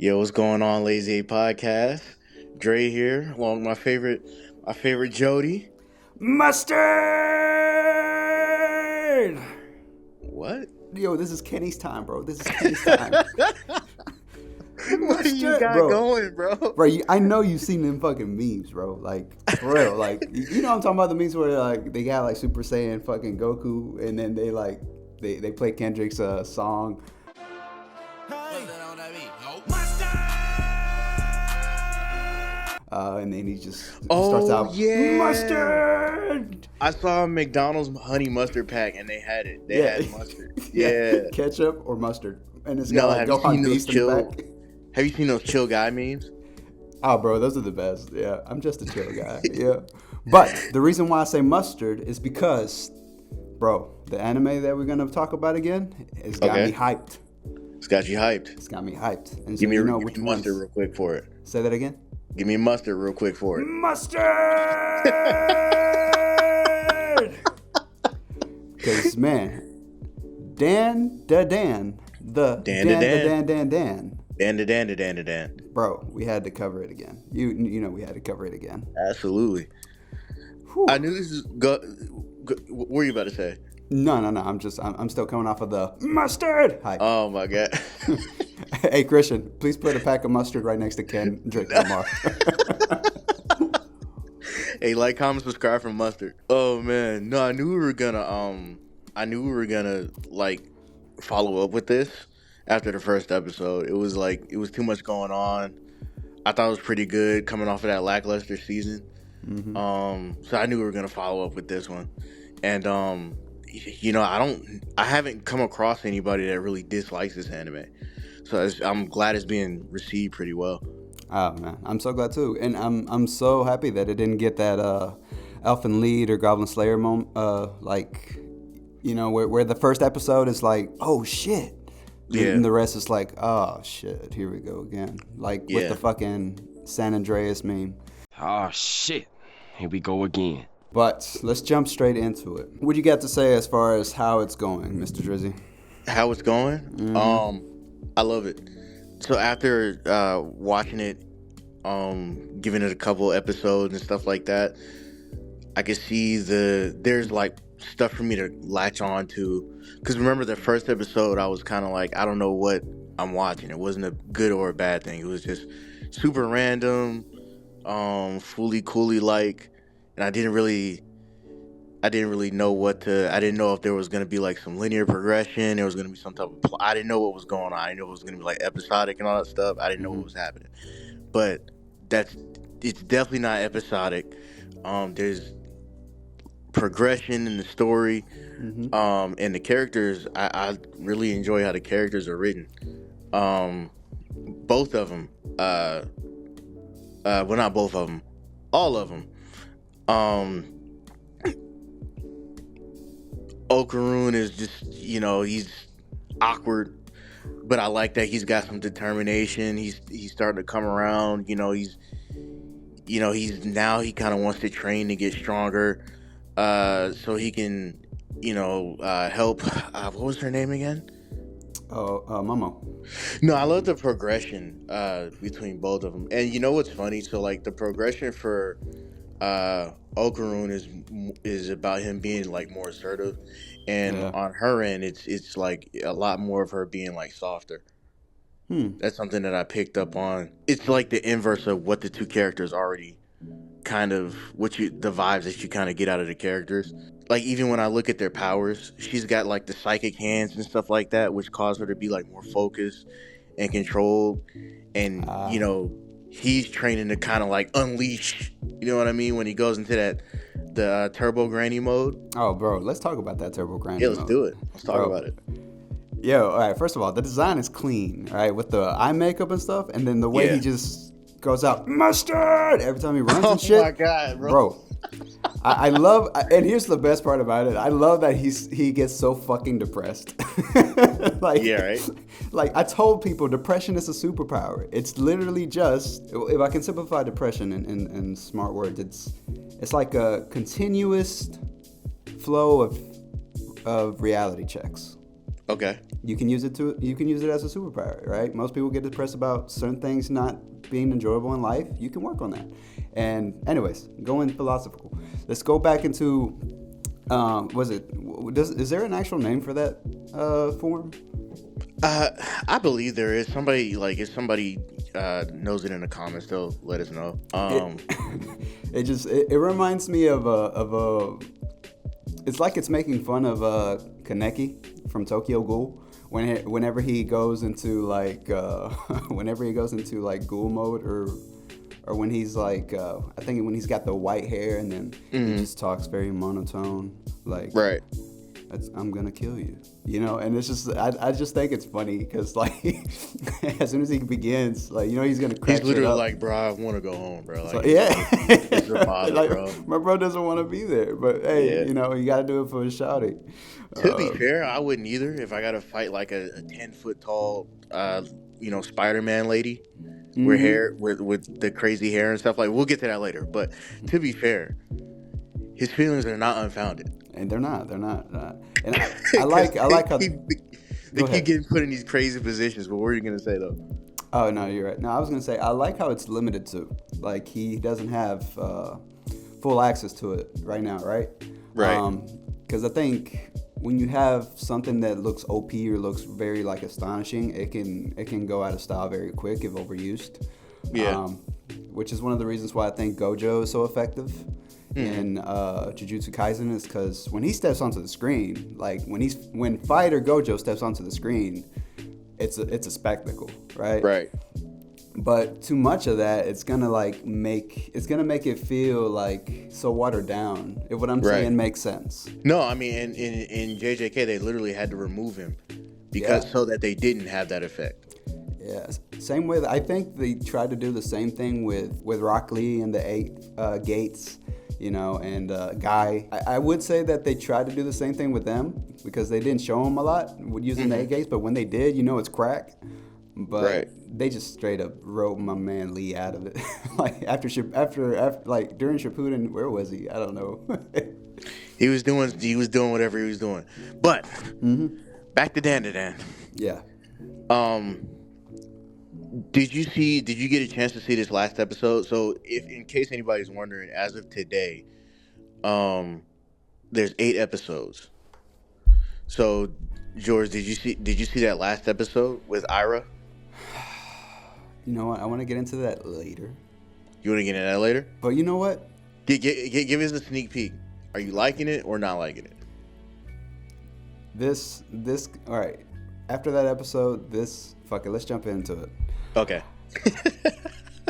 Yo, what's going on, Lazy 8 Podcast? Dre here, along with my favorite Jody. Mustard! What? Yo, this is Kenny's time, bro. This is Kenny's time. What do you got going, bro? Bro, I know you've seen them fucking memes, bro. Like, for real. Like, you know what I'm talking about? The memes where, like, they got, like, Super Saiyan fucking Goku, and then they, like, they play Kendrick's song. And then he just starts out, mustard! I saw a McDonald's honey mustard pack, and they had it. They had mustard. Yeah. Ketchup or mustard. And it's got, like, Gohan Beast in the back. Have you seen those chill guy memes? Oh, bro, those are the best. Yeah, I'm just a chill guy. Yeah. But the reason why I say mustard is because, bro, the anime that we're going to talk about again has got me hyped. It's got you hyped. It's got me hyped. And so give me which mustard real quick for it. Say that again? Give me mustard real quick for it. Mustard! Because, man, DanDaDan. DanDaDan. Bro, we had to cover it again. You know we had to cover it again. Absolutely. Whew. I knew this is what were you about to say? No. I'm still coming off of the mustard hype. Oh my god. Hey Christian, please put a pack of mustard right next to Kendrick Lamar. Hey, like, comment, subscribe for mustard. Oh man, no, I knew we were gonna like follow up with this after the first episode. It was too much going on. I thought it was pretty good coming off of that lackluster season. Mm-hmm. So I knew we were gonna follow up with this one, and you know, I haven't come across anybody that really dislikes this anime, so I'm glad it's being received pretty well. Oh man, I'm so glad too, and I'm so happy that it didn't get that Elfin Lied or Goblin Slayer moment, like, you know, where the first episode is like, oh shit, and the rest is like, oh shit, here we go again, like with the fucking San Andreas meme. Oh shit, here we go again. But let's jump straight into it. What do you got to say as far as how it's going, Mr. Drizzy? How it's going? Mm-hmm. I love it. So after watching it, giving it a couple episodes and stuff like that, I could see there's like stuff for me to latch on to. Because remember the first episode, I was kind of like, I don't know what I'm watching. It wasn't a good or a bad thing. It was just super random, fully cooly like. And I didn't really know what to. I didn't know if there was gonna be like some linear progression. There was gonna be some type of I didn't know what was going on. I didn't know it was gonna be like episodic and all that stuff. I didn't know what was happening. But it's definitely not episodic. There's progression in the story, and the characters. I really enjoy how the characters are written. Both of them. Well, not both of them. All of them. Okurun is just, you know, he's awkward, but I like that he's got some determination. He's starting to come around. You know, he kind of wants to train to get stronger, so he can, you know, help. What was her name again? Momo. No, I love the progression between both of them. And you know what's funny? So like the progression for Okurun is about him being like more assertive, and on her end it's like a lot more of her being like softer. That's something that I picked up on. It's like the inverse of what the two characters already kind of the vibes that you kind of get out of the characters. Like even when I look at their powers, she's got like the psychic hands and stuff like that, which cause her to be like more focused and controlled, and you know, he's training to kind of like unleash, you know what I mean, when he goes into the turbo granny mode. Oh bro, let's talk about that turbo granny mode. Let's do it. Let's talk about it. Yo, all right, first of all, the design is clean, right, with the eye makeup and stuff, and then the way he just goes out mustard every time he runs and shit. Oh my god, bro. I love, and here's the best part about it. I love that he gets so fucking depressed. Like, yeah, right? Like, I told people depression is a superpower. It's literally just, if I can simplify depression in smart words, it's like a continuous flow of reality checks. Okay. You can use it as a superpower, right? Most people get depressed about certain things not being enjoyable in life. You can work on that. And anyways, going philosophical. Let's go back into is there an actual name for that form? I believe there is somebody, like, if somebody knows it in the comments, they'll let us know. It reminds me of a it's like it's making fun of Kaneki from Tokyo Ghoul whenever he goes into like ghoul mode, or when he's like I think when he's got the white hair and then he just talks very monotone, like, right. I'm gonna kill you, and it's just I just think it's funny because, like, as soon as he begins, like, he's gonna crack. He's literally up. like, bro, I want to go home, bro. Like, So, yeah, it's your father, like, bro. my bro doesn't want to be there, but hey, Yeah. you gotta do it for his shouting. To be fair, I wouldn't either if I got to fight like a 10-foot tall, Spider-Man lady with hair, with the crazy hair and stuff. Like, we'll get to that later. But to be fair, his feelings are not unfounded. And they're not. And I like how they keep getting put in these crazy positions. But what are you gonna say though? Oh no, you're right. No, I was gonna say I like how it's limited to, like, he doesn't have full access to it right now, right? Right. Because I think when you have something that looks OP or looks very, like, astonishing, it can go out of style very quick if overused. Yeah. Which is one of the reasons why I think Gojo is so effective in Jujutsu Kaisen, is because when he steps onto the screen, like when Fighter Gojo steps onto the screen, it's a spectacle, right? Right. But too much of that, it's gonna make it feel like so watered down. If what I'm saying makes sense. No, I mean, in JJK they literally had to remove him because so that they didn't have that effect. Yeah, same way. I think they tried to do the same thing with Rock Lee and the 8 gates, and Guy. I would say that they tried to do the same thing with them because they didn't show them a lot using the 8 gates, but when they did, it's crack. But they just straight up wrote my man Lee out of it. Like after like during Shippuden, where was he? I don't know. He was doing whatever he was doing. But back to DanDaDan. Yeah. Did you get a chance to see this last episode? So if in case anybody's wondering, as of today, there's 8 episodes. So George, did you see that last episode with Ira? You know what? I want to get into that later. You want to get into that later? But you know what? Give us a sneak peek. Are you liking it or not liking it? This all right. After that episode, fuck it. Let's jump into it. Okay.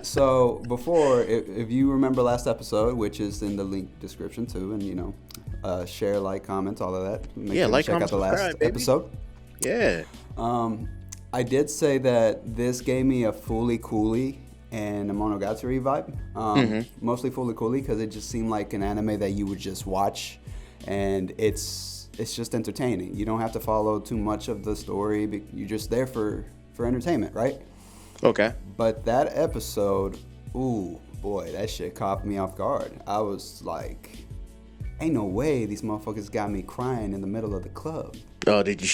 So before, if you remember last episode, which is in the link description too, and share, like, comment, all of that. Make sure to check out the last episode. Yeah. I did say that this gave me a Fooly Cooly and a Monogatari vibe. Mostly Fooly Cooly because it just seemed like an anime that you would just watch, and it's just entertaining. You don't have to follow too much of the story. You're just there for entertainment, right? Okay. But that episode, ooh, boy, that shit caught me off guard. I was like, ain't no way these motherfuckers got me crying in the middle of the club. Oh, did you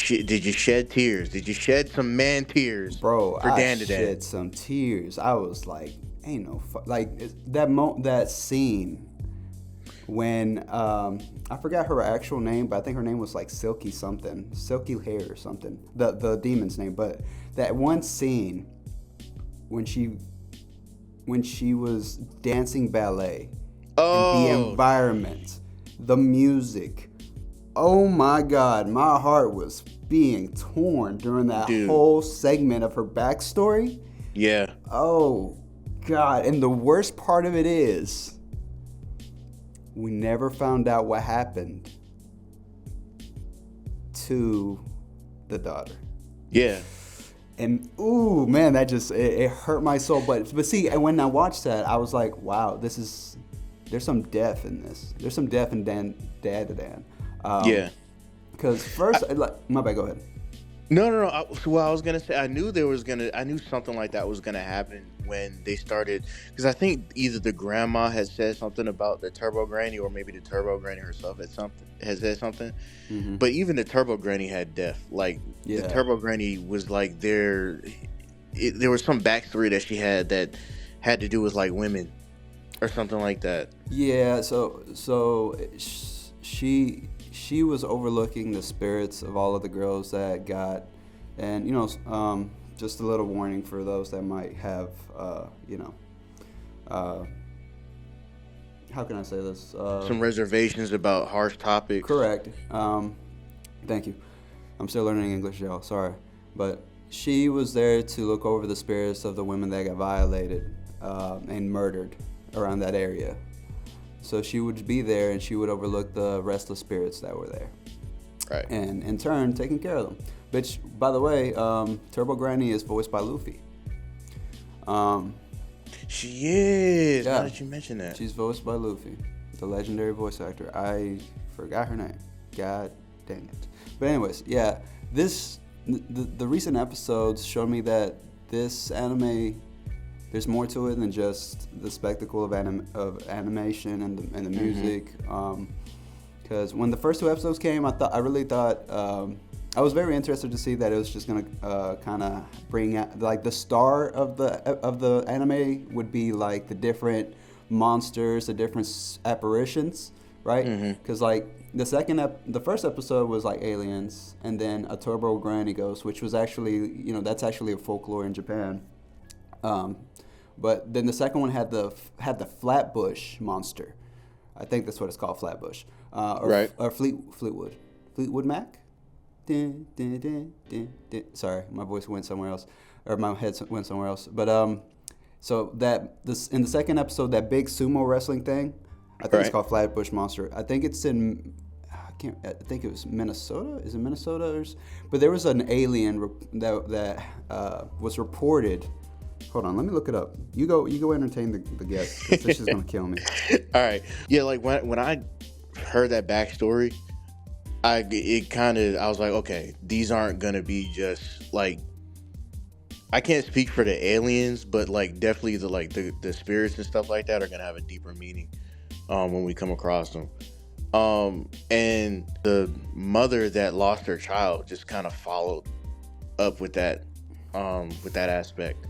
shed tears? Did you shed some man tears? Bro, for I DanDaDan? shed some tears. I was like, ain't no that scene when I forgot her actual name, but I think her name was like Silky something, Silky hair or something. The demon's name, but that one scene when she was dancing ballet, and the environment, the music. Oh my God, my heart was being torn during that whole segment of her backstory. Yeah. Oh God, and the worst part of it is, we never found out what happened to the daughter. Yeah. And ooh, man, that just it hurt my soul. But see, when I watched that, I was like, wow, there's some depth in this. There's some depth in DanDaDan. Yeah. Because first, my bad, go ahead. No. So what I was gonna say, I knew something like that was gonna happen when they started, because I think either the grandma had said something about the Turbo Granny, or maybe the Turbo Granny herself had said something. Mm-hmm. But even the Turbo Granny had death. Like the Yeah. Turbo Granny was like there was some backstory that she had that had to do with like women or something like that. Yeah. She was overlooking the spirits of all of the girls that got, and just a little warning for those that might have, how can I say this? Some reservations about harsh topics. Correct. Thank you. I'm still learning English, y'all. Sorry. But she was there to look over the spirits of the women that got violated and murdered around that area. So she would be there and she would overlook the restless spirits that were there. Right. And in turn, taking care of them. Which, by the way, Turbo Granny is voiced by Luffy. She is. Yeah. Now that you mention that. She's voiced by Luffy, the legendary voice actor. I forgot her name. God dang it. But anyways, yeah, the recent episodes showed me that this anime, there's more to it than just the spectacle of animation and the music. Because when the first two episodes came, I really thought I was very interested to see that it was just gonna kind of bring out, like, the star of the anime would be like the different monsters, the different apparitions, right? Because like the first episode was like aliens, and then a Turbo Granny Ghost, which was actually, that's actually a folklore in Japan. But then the second one had the Flatbush monster. I think that's what it's called, Flatbush. Right. Or Fleetwood Mac. Dun, dun, dun, dun, dun. Sorry, my voice went somewhere else, or my head went somewhere else. But so in the second episode, that big sumo wrestling thing, I think it's called Flatbush Monster. I think it's in, I think it was Minnesota. Is it Minnesota? But there was an alien that was reported. Hold on, let me look it up. You go entertain the guest. This is gonna kill me. All right. Yeah, like when I heard that backstory, I was like, okay, these aren't gonna be just like, I can't speak for the aliens, but like definitely the spirits and stuff like that are gonna have a deeper meaning when we come across them. And the mother that lost her child just kind of followed up with that aspect.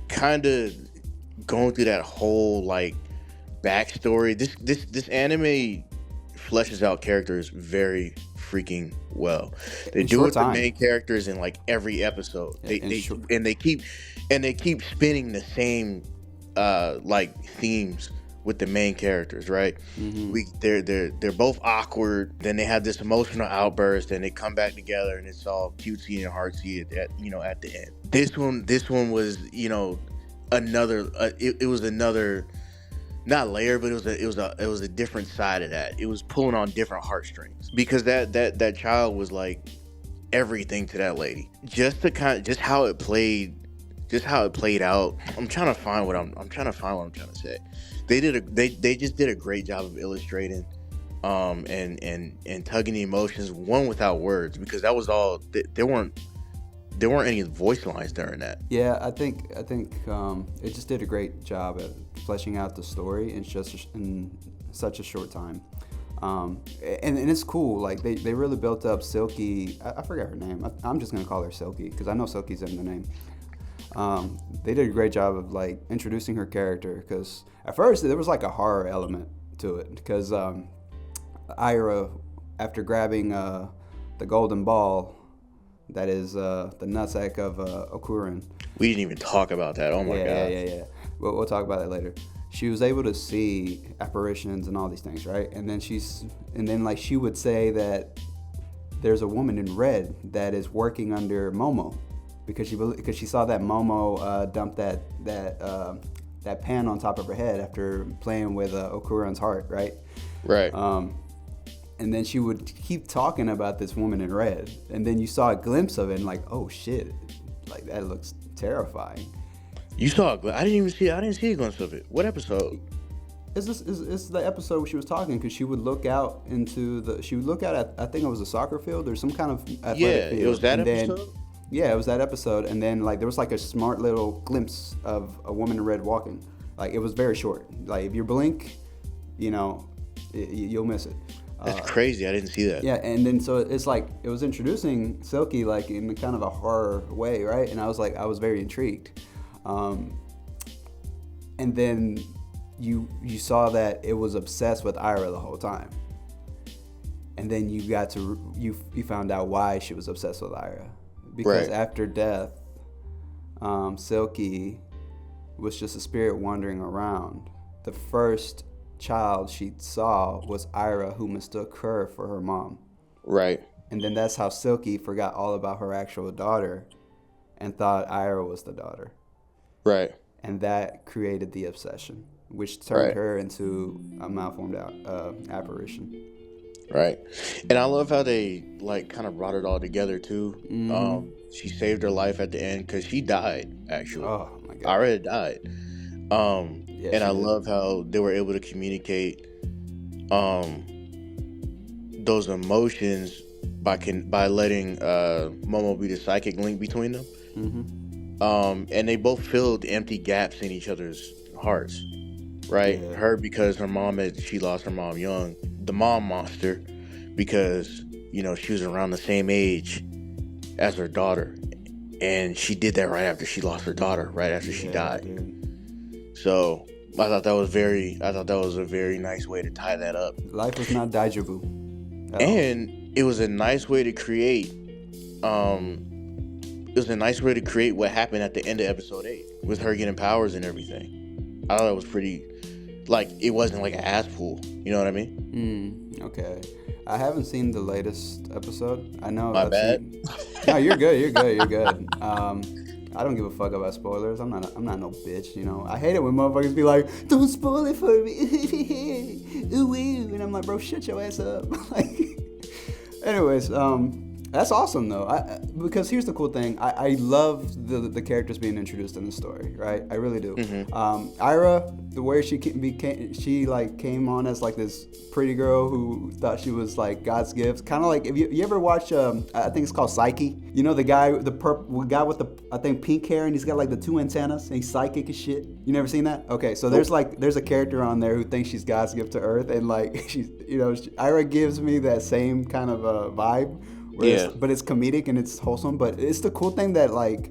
Kind of going through that whole like backstory. This anime fleshes out characters very freaking well. They do it with the main characters in like every episode. They keep spinning the same like themes with the main characters, right? They're both awkward, then they have this emotional outburst, and they come back together, and it's all cutesy and heartsy at the end. This one was another. It was another, not layer, but it was a different side of that. It was pulling on different heartstrings, because that child was like everything to that lady. Just how it played out. I'm trying to find what I'm trying to say. They just did a great job of illustrating and tugging the emotions, one without words, because that was all. There weren't any voice lines during that. Yeah, I think it just did a great job at fleshing out the story in such a short time. And it's cool. Like they really built up Silky. I forgot her name. I'm just gonna call her Silky because I know Silky's in the name. They did a great job of like introducing her character, because at first there was like a horror element to it, because Ira, after grabbing the golden ball that is the nutsack of Okurun. We didn't even talk about that. Oh my god. Yeah. We'll talk about that later. She was able to see apparitions and all these things, right? And then she would say that there's a woman in red that is working under Momo, because she saw that Momo dump that pan on top of her head after playing with Okurun's heart, right? Right. And then she would keep talking about this woman in red, and then you saw a glimpse of it, and like, oh shit, like that looks terrifying. You saw I didn't see a glimpse of it. What episode? It's the episode where she was talking because she would look out at I think it was a soccer field or some kind of athletic field. It was that and episode. Yeah, it was that episode, and then like there was like a smart little glimpse of a woman in red walking. Like it was very short. Like if you blink, you'll miss it. That's crazy. I didn't see that. Yeah, and then so it's like it was introducing Silky like in kind of a horror way, right? And I was very intrigued. And then you saw that it was obsessed with Ira the whole time. And then you found out why she was obsessed with Ira. Because after death, Silky was just a spirit wandering around. The first child she saw was Ira, who mistook her for her mom. Right. And then that's how Silky forgot all about her actual daughter and thought Ira was the daughter. Right. And that created the obsession, which turned her into a malformed apparition. Right. And I love how they like kind of brought it all together too. Mm-hmm. She saved her life at the end because she died, actually. Oh my God. Ira died. And I love how they were able to communicate those emotions by letting Momo be the psychic link between them. Mm-hmm. And they both filled empty gaps in each other's hearts, right? Yeah. Her because she lost her mom young. The mom monster because she was around the same age as her daughter, and she did that right after she lost her daughter, right after she died. Dude. So I thought that was a very nice way to tie that up. Life was not deja vu. And it was a nice way to create what happened at the end of episode 8 with her getting powers and everything. I thought it was pretty, like, it wasn't like an ass pull. You know what I mean? Okay. I haven't seen the latest episode. I know. My bad. No, you're good. You're good. I don't give a fuck about spoilers. I'm not no bitch. I hate it when motherfuckers be like, "Don't spoil it for me." Ooh, and I'm like, bro, shut your ass up. Anyways, that's awesome though. Because here's the cool thing. I love the characters being introduced in the story, right? I really do. Mm-hmm. Ira, the way she came on as like this pretty girl who thought she was like God's gift. Kind of like if you ever watch, I think it's called Psyche. The guy, the guy with the I think pink hair, and he's got like the 2 antennas, and he's psychic as shit. You never seen that? Okay, so there's a character on there who thinks she's God's gift to Earth, and like she's Ira gives me that same kind of vibe. But it's comedic and it's wholesome. But it's the cool thing that like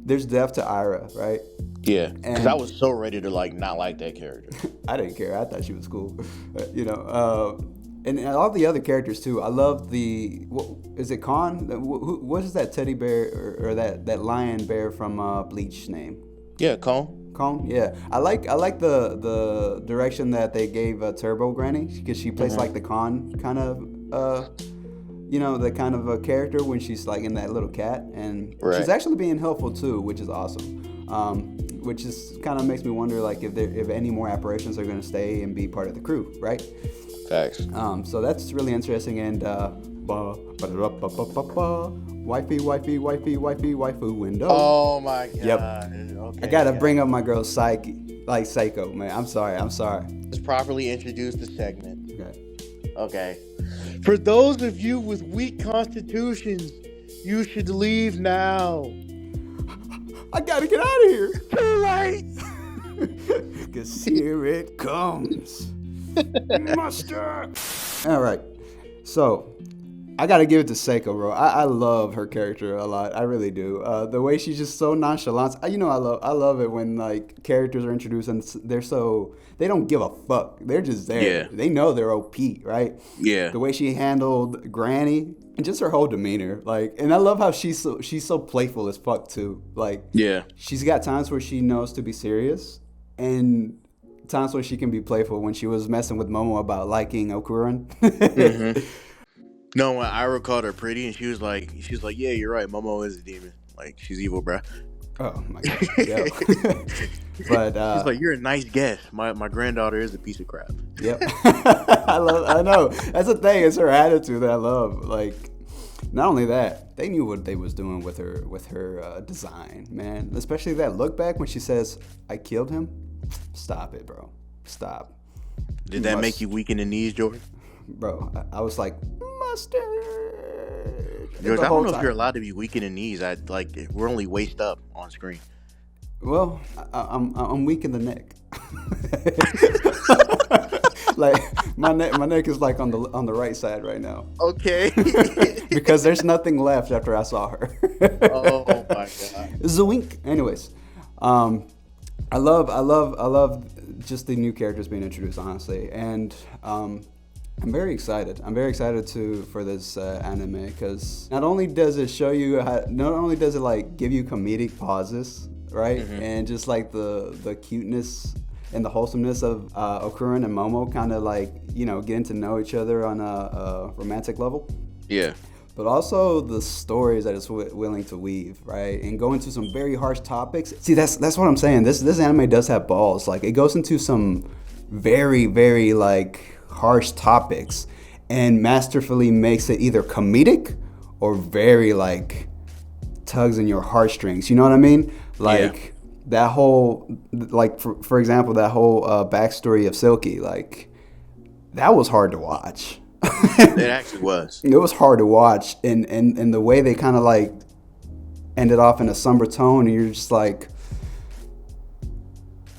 there's depth to Ira, right? Yeah, because I was so ready to like not like that character. I didn't care. I thought she was cool. And all the other characters too. I love is it Khan? What is that teddy bear or that lion bear from Bleach name? Yeah, Khan. Khan. Yeah, I like the direction that they gave Turbo Granny because she plays like the Khan kind of. The kind of a character when she's like in that little cat, and she's actually being helpful too, which is awesome. Which is kind of makes me wonder like if any more apparitions are going to stay and be part of the crew, right? Facts. So that's really interesting and wifey window. Oh my God. Yep. Okay, I gotta bring up my girl Psyche, like Psycho, man. I'm sorry. Let's properly introduce the segment. Okay. For those of you with weak constitutions, you should leave now. I gotta get out of here. Too late. 'Cause here it comes. Mustard. All right. So, I gotta give it to Seiko, bro. I love her character a lot. I really do. The way she's just so nonchalant. I love it when like characters are introduced and they don't give a fuck. They're just there. Yeah. They know they're OP, right? Yeah. The way she handled Granny and just her whole demeanor, like, and I love how she's so playful as fuck too. Like, yeah, she's got times where she knows to be serious and times where she can be playful. When she was messing with Momo about liking Okurun. Mm-hmm. No, when Ira called her pretty, and she was like, yeah, you're right. Momo is a demon. Like, she's evil, bruh. Oh my God. Yeah. But she's like, you're a nice guess. My granddaughter is a piece of crap. Yep. I know. That's the thing. It's her attitude that I love. Like, not only that, they knew what they was doing with her design, man. Especially that look back when she says, "I killed him." Stop it, bro. Stop. Did that make you weak in the knees, Jordan? Bro, I was like, mustard. George, I don't know if you're allowed to be weak in the knees. We're only waist up on screen. Well, I'm weak in the neck. Like my neck is like on the right side right now. Okay. Because there's nothing left after I saw her. Oh my god. Zoink. Anyways, I love just the new characters being introduced, honestly, and I'm very excited. I'm very excited for this anime because not only does it show you not only does it like give you comedic pauses, right, and just like the cuteness and the wholesomeness of Okurun and Momo kind of like, you know, getting to know each other on a romantic level. Yeah. But also the stories that it's willing to weave, right? And go into some very harsh topics. See, that's what I'm saying. This anime does have balls. Like, it goes into some very, very, like, harsh topics and masterfully makes it either comedic or very, like, tugs in your heartstrings. You know what I mean? Like, that whole, like, for example, that whole backstory of Silky, like, that was hard to watch. It actually was. It was hard to watch, and the way they kind of like ended off in a somber tone, and you're just like,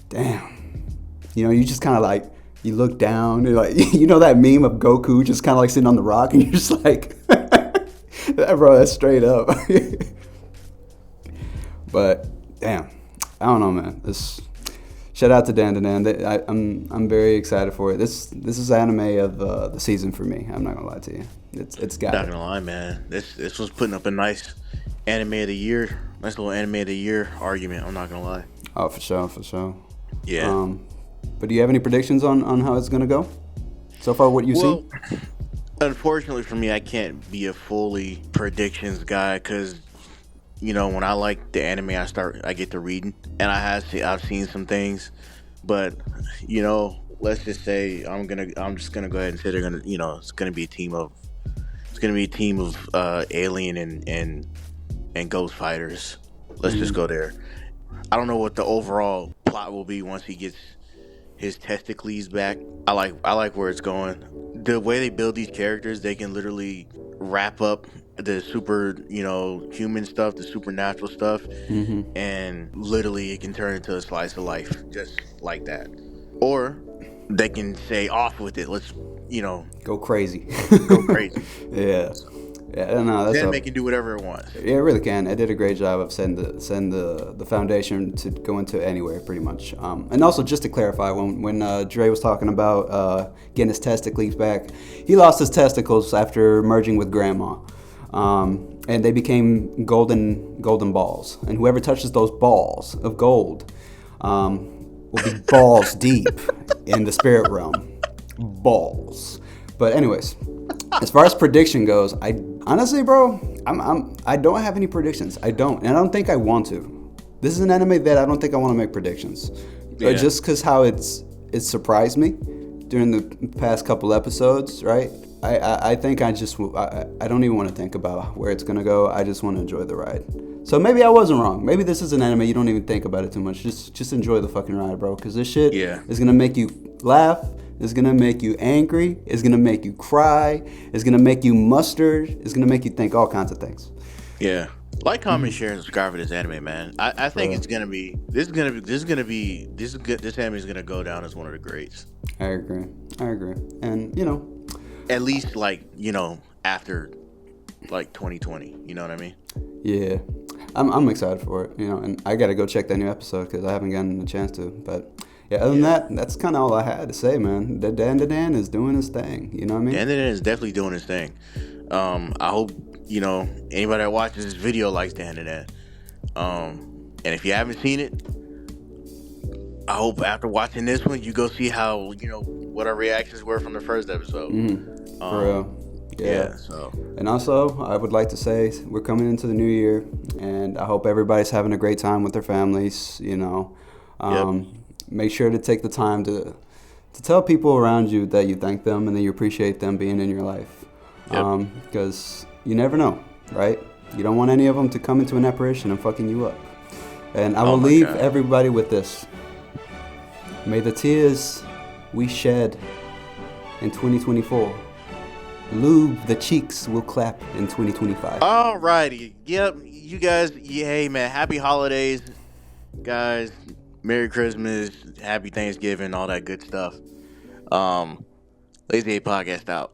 damn. You know, you just kind of like, you look down, and like, you know that meme of Goku just kind of like sitting on the rock, and you're just like, bro, that's straight up. But damn, I don't know, man. Shout out to DanDaDan. I'm very excited for it. This is anime of the season for me. I'm not gonna lie to you. It's got. Not gonna lie, man. This was putting up a nice anime of the year, nice little anime of the year argument. I'm not gonna lie. Oh, for sure. Yeah. But do you have any predictions on how it's gonna go? So far, what you've seen? Unfortunately for me, I can't be a fully predictions guy because, you know, when I like the anime, I get to reading, and I've seen some things, but, you know, let's just say I'm just gonna go ahead and say they're gonna, you know, it's gonna be a team of alien and ghost fighters. Let's just go there. I don't know what the overall plot will be once he gets his testicles back. I like where it's going. The way they build these characters, they can literally wrap up the super, you know, human stuff, the supernatural stuff, and literally it can turn into a slice of life just like that. Or they can say off with it. Let's, you know, go crazy. Yeah. Yeah, I don't know. That's then it can do whatever it wants. Yeah, it really can. It did a great job of setting the foundation to go into anywhere, pretty much. And also, just to clarify, when Dre was talking about getting his testicles back, he lost his testicles after merging with Grandma, and they became golden balls. And whoever touches those balls of gold will be balls deep in the spirit realm. Balls. But anyways. As far as prediction goes, I honestly, bro, I don't have any predictions. I don't, and I don't think I want to. This is an anime that I don't think I want to make predictions. Yeah. Just because how it surprised me during the past couple episodes, right? I think I don't even want to think about where it's gonna go. I just want to enjoy the ride. So maybe I wasn't wrong. Maybe this is an anime you don't even think about it too much. Just enjoy the fucking ride, bro. Because this shit is gonna make you laugh. It's gonna make you angry. It's gonna make you cry. It's gonna make you mustard. It's gonna make you think all kinds of things. Yeah, like, comment, share, and subscribe for this anime, man. I think this anime is gonna go down as one of the greats. I agree, and you know, at least like, you know, after like 2020. You know what I mean? Yeah, I'm excited for it. You know, and I gotta go check that new episode because I haven't gotten a chance to, but. Yeah, other than that, that's kind of all I had to say, man. DanDaDan is doing his thing. You know what I mean? DanDaDan is definitely doing his thing. I hope, you know, anybody that watches this video likes DanDaDan. And if you haven't seen it, I hope after watching this one, you go see how, you know, what our reactions were from the first episode. For real. Yeah. So. And also, I would like to say we're coming into the new year, and I hope everybody's having a great time with their families, you know. Make sure to take the time to tell people around you that you thank them and that you appreciate them being in your life. Because you never know, right? You don't want any of them to come into an apparition and fucking you up. And I will leave everybody with this. May the tears we shed in 2024. Lube the cheeks will clap in 2025. Alrighty. Yep. You guys, hey man, happy holidays, guys. Merry Christmas, happy Thanksgiving, all that good stuff. Lazy A Podcast out.